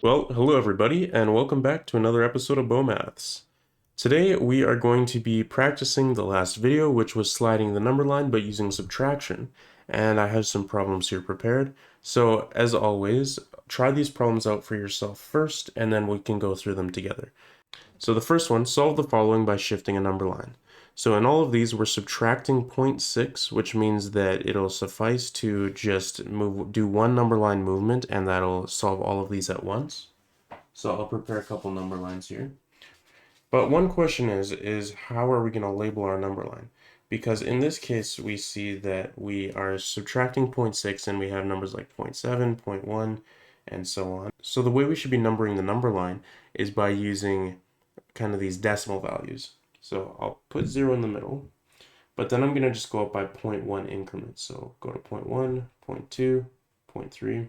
Well, hello everybody, and welcome back to another episode of Maths. Today we are going to be practicing the last video, which was sliding the number line but using subtraction. And I have some problems here prepared. So as always, try these problems out for yourself first, and then we can go through them together. So the first one, solve the following by shifting a number line. So in all of these, we're subtracting 0.6, which means that it'll suffice to just do one number line movement, and that'll solve all of these at once. So I'll prepare a couple number lines here. But one question is how are we going to label our number line? Because in this case, we see that we are subtracting 0.6 and we have numbers like 0.7, 0.1, and so on. So the way we should be numbering the number line is by using kind of these decimal values. So I'll put 0 in the middle, but then I'm going to just go up by 0.1 increments. So go to 0.1, 0.2, 0.3,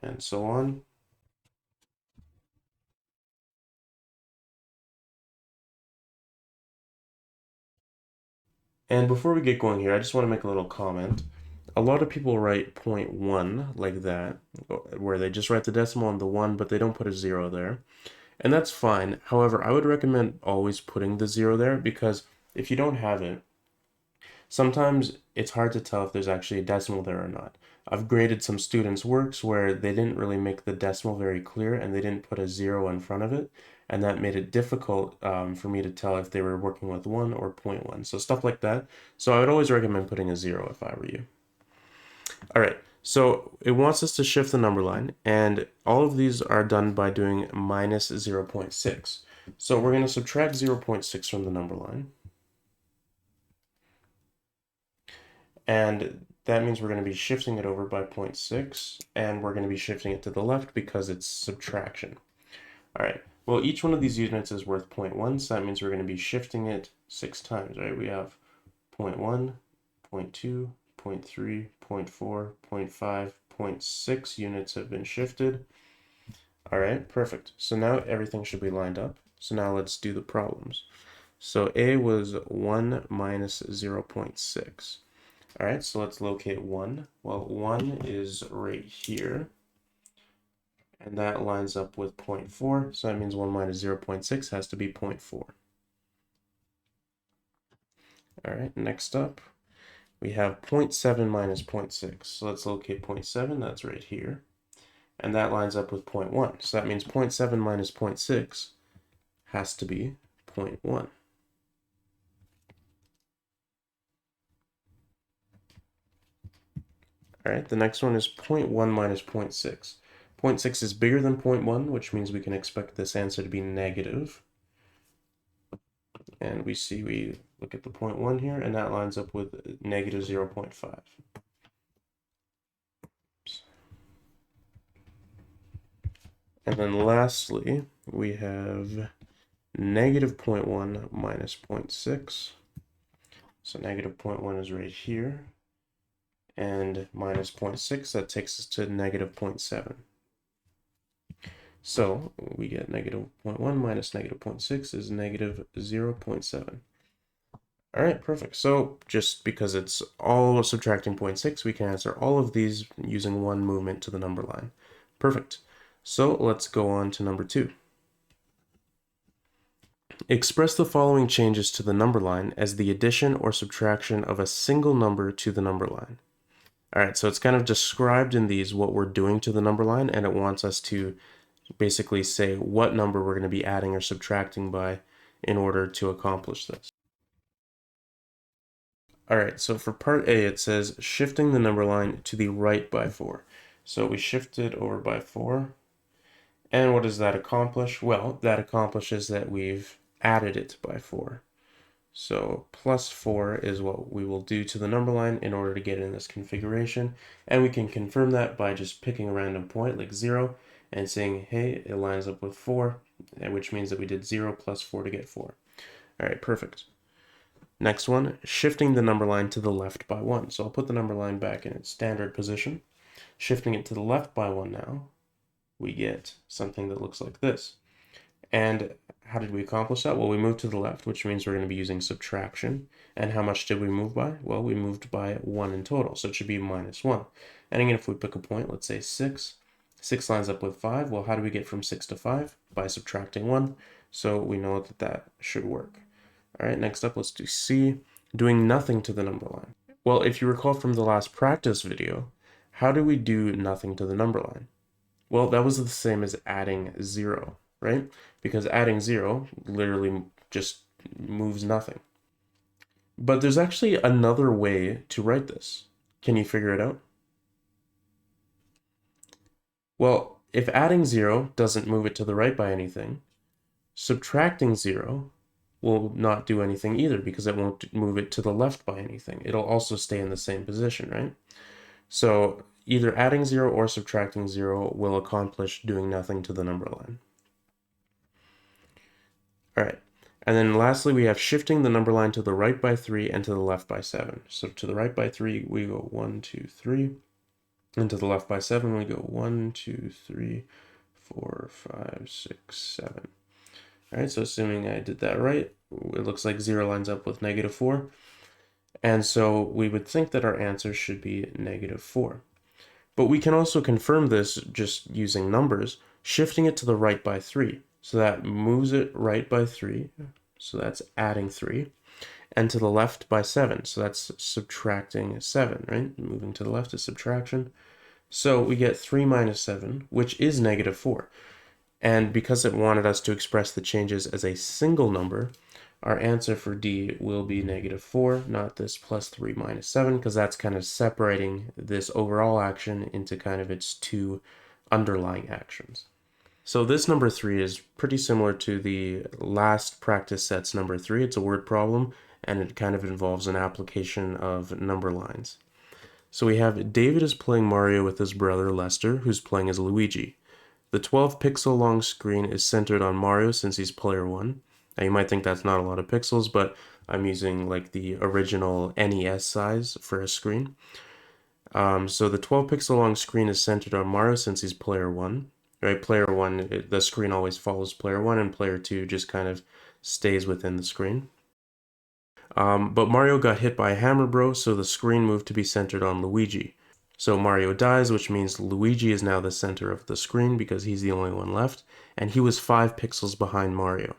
and so on. And before we get going here, I just want to make a little comment. A lot of people write 0.1 like that, where they just write the decimal and the 1, but they don't put a 0 there. And that's fine. However, I would recommend always putting the 0 there because if you don't have it, sometimes it's hard to tell if there's actually a decimal there or not. I've graded some students' works where they didn't really make the decimal very clear and they didn't put a 0 in front of it, and that made it difficult for me to tell if they were working with 1 or 0.1. So stuff like that. So I would always recommend putting a 0 if I were you. All right, so it wants us to shift the number line, and all of these are done by doing minus 0.6. So we're going to subtract 0.6 from the number line. And that means we're going to be shifting it over by 0.6, and we're going to be shifting it to the left because it's subtraction. All right, well, each one of these units is worth 0.1, so that means we're going to be shifting it 6 times, right? We have 0.1, 0.2, 0.3, 0.4, 0.5, 0.6 units have been shifted. All right, perfect. So now everything should be lined up. So now let's do the problems. So A was 1 minus 0.6. All right, so let's locate 1. Well, 1 is right here, and that lines up with 0.4, so that means 1 minus 0.6 has to be 0.4. All right, next up, we have 0.7 minus 0.6. So let's locate 0.7, that's right here, and that lines up with 0.1. So that means 0.7 minus 0.6 has to be 0.1. All right, the next one is 0.1 minus 0.6. 0.6 is bigger than 0.1, which means we can expect this answer to be negative. And we look at the 0.1 here, and that lines up with negative 0.5. And then lastly, we have negative 0.1 minus 0.6. So negative 0.1 is right here. And minus 0.6, that takes us to negative 0.7. So we get negative 0.1 minus negative 0.6 is negative 0.7. All right, perfect. So just because it's all subtracting 0.6, we can answer all of these using one movement to the number line. Perfect. So let's go on to number 2. Express the following changes to the number line as the addition or subtraction of a single number to the number line. All right, so it's kind of described in these what we're doing to the number line, and it wants us to basically say what number we're going to be adding or subtracting by in order to accomplish this. All right, so for part A, it says shifting the number line to the right by 4. So we shift it over by 4. And what does that accomplish? Well, that accomplishes that we've added it by 4. So plus 4 is what we will do to the number line in order to get in this configuration. And we can confirm that by just picking a random point like 0 and saying, hey, it lines up with 4, which means that we did 0 plus 4 to get 4. All right, perfect. Next one, shifting the number line to the left by 1. So I'll put the number line back in its standard position. Shifting it to the left by 1 now, we get something that looks like this. And how did we accomplish that? Well, we moved to the left, which means we're going to be using subtraction. And how much did we move by? Well, we moved by 1 in total, so it should be minus 1. And again, if we pick a point, let's say 6, 6 lines up with 5. Well, how do we get from 6 to 5? By subtracting 1. So we know that that should work. All right, next up, let's do C, doing nothing to the number line. Well, if you recall from the last practice video, how do we do nothing to the number line? Well, that was the same as adding 0, right? Because adding 0 literally just moves nothing. But there's actually another way to write this. Can you figure it out? Well, if adding 0 doesn't move it to the right by anything, subtracting 0 will not do anything either because it won't move it to the left by anything. It'll also stay in the same position, right? So either adding 0 or subtracting 0 will accomplish doing nothing to the number line. All right. And then lastly, we have shifting the number line to the right by 3 and to the left by 7. So to the right by 3, we go 1, 2, 3. And to the left by 7, we go 1, 2, 3, 4, 5, 6, 7. All right, so assuming I did that right, it looks like 0 lines up with -4. And so we would think that our answer should be -4. But we can also confirm this just using numbers, shifting it to the right by 3. So that moves it right by 3. So that's adding 3. And to the left by 7. So that's subtracting 7, right? Moving to the left is subtraction. So we get 3 minus 7, which is -4. And because it wanted us to express the changes as a single number, our answer for D will be -4, not this plus 3 minus 7, because that's kind of separating this overall action into kind of its two underlying actions. So this number 3 is pretty similar to the last practice set's number 3. It's a word problem, and it kind of involves an application of number lines. So we have David is playing Mario with his brother Lester, who's playing as Luigi. The 12 pixel long screen is centered on Mario since he's player 1. Now you might think that's not a lot of pixels, but I'm using like the original NES size for a screen. So the 12 pixel long screen is centered on Mario since he's player 1. Right, player 1, the screen always follows player 1, and player 2 just kind of stays within the screen. But Mario got hit by a hammer bro, so the screen moved to be centered on Luigi. So Mario dies, which means Luigi is now the center of the screen because he's the only one left, and he was 5 pixels behind Mario.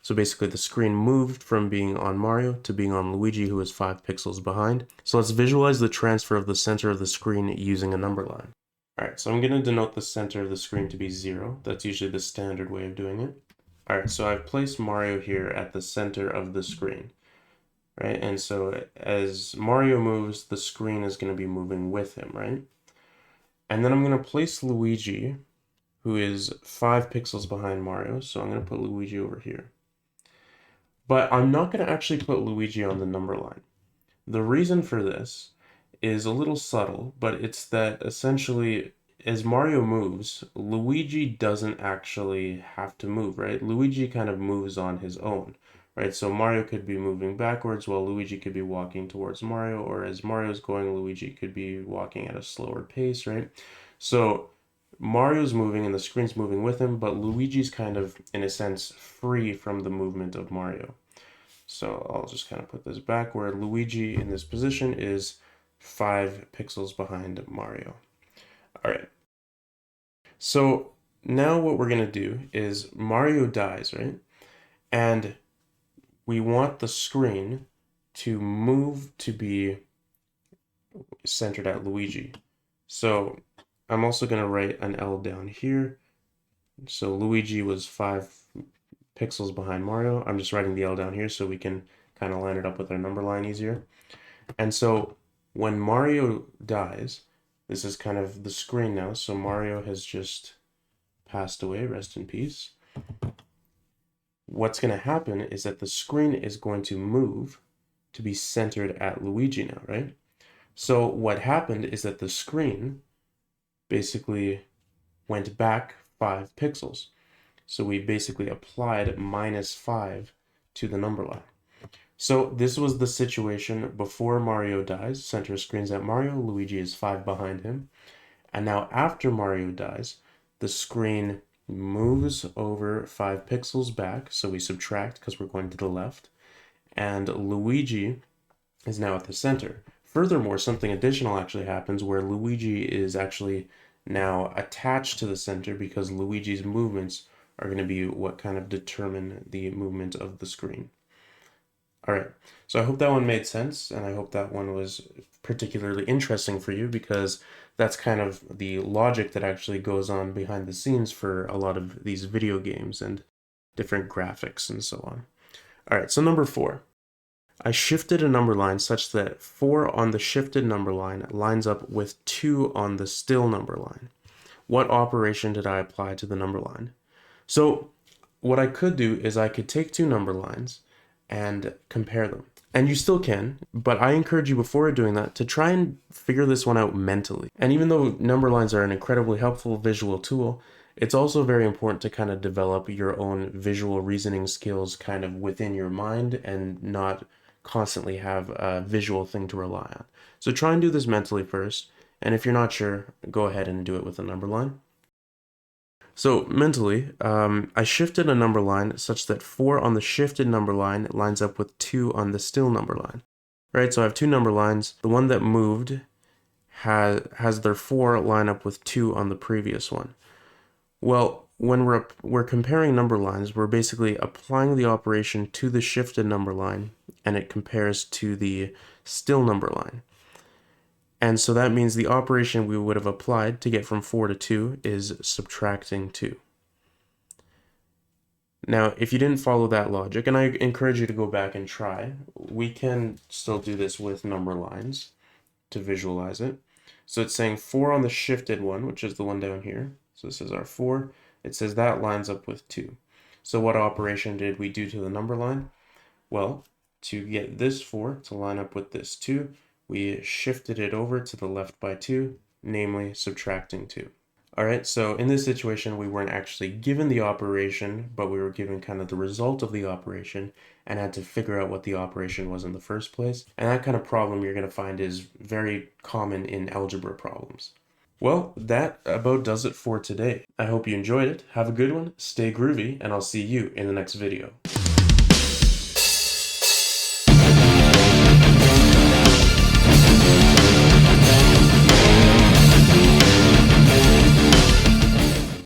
So basically the screen moved from being on Mario to being on Luigi, who was 5 pixels behind. So let's visualize the transfer of the center of the screen using a number line. Alright, so I'm going to denote the center of the screen to be 0. That's usually the standard way of doing it. Alright, so I've placed Mario here at the center of the screen. Right, and so as Mario moves, the screen is going to be moving with him, right? And then I'm going to place Luigi, who is 5 pixels behind Mario, so I'm going to put Luigi over here. But I'm not going to actually put Luigi on the number line. The reason for this is a little subtle, but it's that essentially as Mario moves, Luigi doesn't actually have to move, right? Luigi kind of moves on his own. Right, so Mario could be moving backwards while Luigi could be walking towards Mario, or as Mario's going, Luigi could be walking at a slower pace, right? So Mario's moving and the screen's moving with him, but Luigi's kind of, in a sense, free from the movement of Mario. So I'll just kind of put this back where Luigi in this position is 5 pixels behind Mario. All right. So now what we're going to do is Mario dies, right? And we want the screen to move to be centered at Luigi. So I'm also going to write an L down here. So Luigi was 5 pixels behind Mario. I'm just writing the L down here so we can kind of line it up with our number line easier. And so when Mario dies, this is kind of the screen now. So Mario has just passed away, rest in peace. What's going to happen is that the screen is going to move to be centered at Luigi now, right? So what happened is that the screen basically went back 5 pixels. So we basically applied -5 to the number line. So this was the situation before Mario dies. Center screen's at Mario, Luigi is 5 behind him. And now after Mario dies, the screen moves over 5 pixels back, so we subtract because we're going to the left, and Luigi is now at the center. Furthermore, something additional actually happens where Luigi is actually now attached to the center because Luigi's movements are going to be what kind of determine the movement of the screen. All right, so I hope that one made sense, and I hope that one was particularly interesting for you because that's kind of the logic that actually goes on behind the scenes for a lot of these video games and different graphics and so on. All right, so number 4. I shifted a number line such that 4 on the shifted number line lines up with 2 on the still number line. What operation did I apply to the number line? So what I could do is I could take two number lines and compare them. And you still can, but I encourage you before doing that to try and figure this one out mentally. And even though number lines are an incredibly helpful visual tool, it's also very important to kind of develop your own visual reasoning skills kind of within your mind and not constantly have a visual thing to rely on. So try and do this mentally first, and if you're not sure, go ahead and do it with a number line. So mentally, I shifted a number line such that 4 on the shifted number line lines up with 2 on the still number line. Right, so I have two number lines. The one that moved has their 4 line up with 2 on the previous one. Well, when we're comparing number lines, we're basically applying the operation to the shifted number line, and it compares to the still number line. And so that means the operation we would have applied to get from 4 to 2 is subtracting 2. Now, if you didn't follow that logic, and I encourage you to go back and try, we can still do this with number lines to visualize it. So it's saying 4 on the shifted one, which is the one down here. So this is our 4. It says that lines up with 2. So what operation did we do to the number line? Well, to get this 4 to line up with this 2, we shifted it over to the left by 2, namely subtracting 2. All right, so in this situation, we weren't actually given the operation, but we were given kind of the result of the operation and had to figure out what the operation was in the first place. And that kind of problem you're going to find is very common in algebra problems. Well, that about does it for today. I hope you enjoyed it. Have a good one, stay groovy, and I'll see you in the next video.